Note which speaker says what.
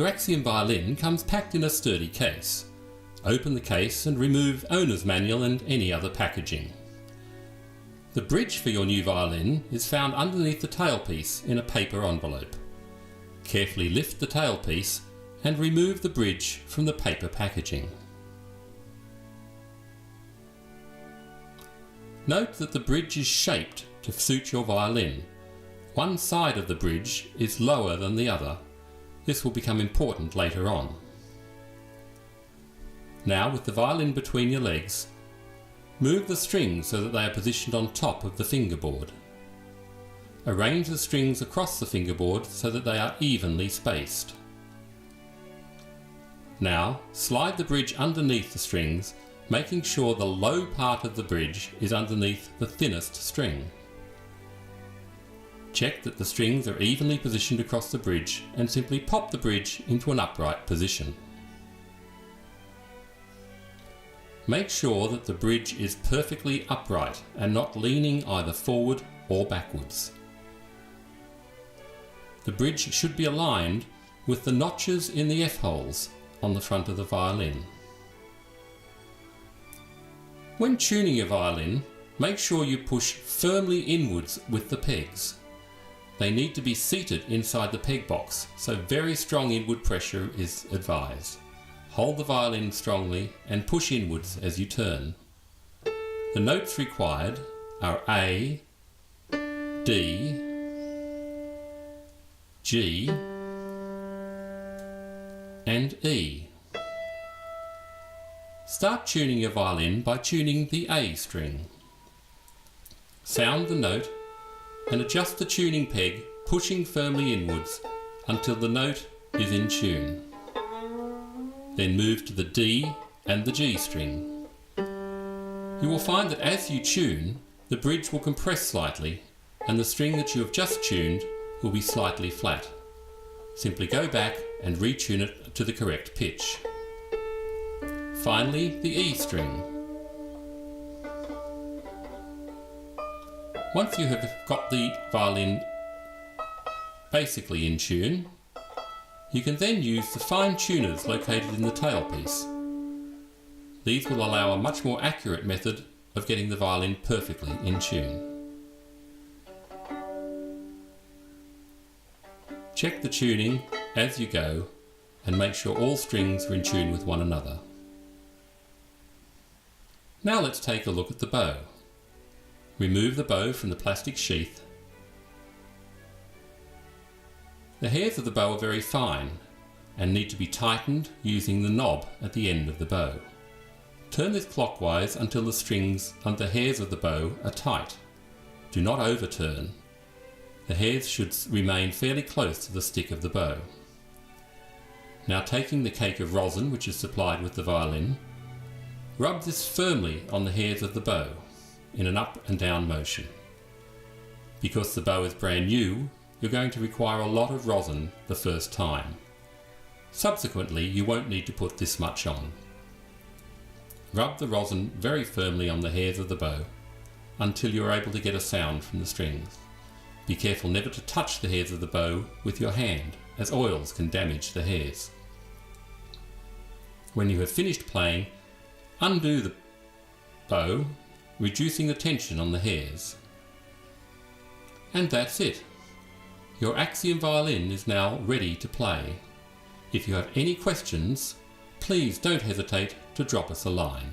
Speaker 1: Your Axiom Violin comes packed in a sturdy case. Open the case and remove owner's manual and any other packaging. The bridge for your new violin is found underneath the tailpiece in a paper envelope. Carefully lift the tailpiece and remove the bridge from the paper packaging. Note that the bridge is shaped to suit your violin. One side of the bridge is lower than the other. This will become important later on. Now, with the violin between your legs, move the strings so that they are positioned on top of the fingerboard. Arrange the strings across the fingerboard so that they are evenly spaced. Now, slide the bridge underneath the strings, making sure the low part of the bridge is underneath the thinnest string. Check that the strings are evenly positioned across the bridge and simply pop the bridge into an upright position. Make sure that the bridge is perfectly upright and not leaning either forward or backwards. The bridge should be aligned with the notches in the F-holes on the front of the violin. When tuning your violin, make sure you push firmly inwards with the pegs. They need to be seated inside the peg box, so very strong inward pressure is advised. Hold the violin strongly and push inwards as you turn. The notes required are A, D, G, and E. Start tuning your violin by tuning the A string. Sound the note and adjust the tuning peg, pushing firmly inwards until the note is in tune. Then move to the D and the G string. You will find that as you tune, the bridge will compress slightly and the string that you have just tuned will be slightly flat. Simply go back and retune it to the correct pitch. Finally, the E string. Once you have got the violin basically in tune, you can then use the fine tuners located in the tailpiece. These will allow a much more accurate method of getting the violin perfectly in tune. Check the tuning as you go and make sure all strings are in tune with one another. Now let's take a look at the bow. Remove the bow from the plastic sheath. The hairs of the bow are very fine and need to be tightened using the knob at the end of the bow. Turn this clockwise until the strings and the hairs of the bow are tight. Do not overturn. The hairs should remain fairly close to the stick of the bow. Now, taking the cake of rosin which is supplied with the violin, rub this firmly on the hairs of the bow in an up and down motion. Because the bow is brand new, you're going to require a lot of rosin the first time. Subsequently, you won't need to put this much on. Rub the rosin very firmly on the hairs of the bow until you're able to get a sound from the strings. Be careful never to touch the hairs of the bow with your hand, as oils can damage the hairs. When you have finished playing, undo the bow, reducing the tension on the hairs. And that's it. Your Axiom violin is now ready to play. If you have any questions, please don't hesitate to drop us a line.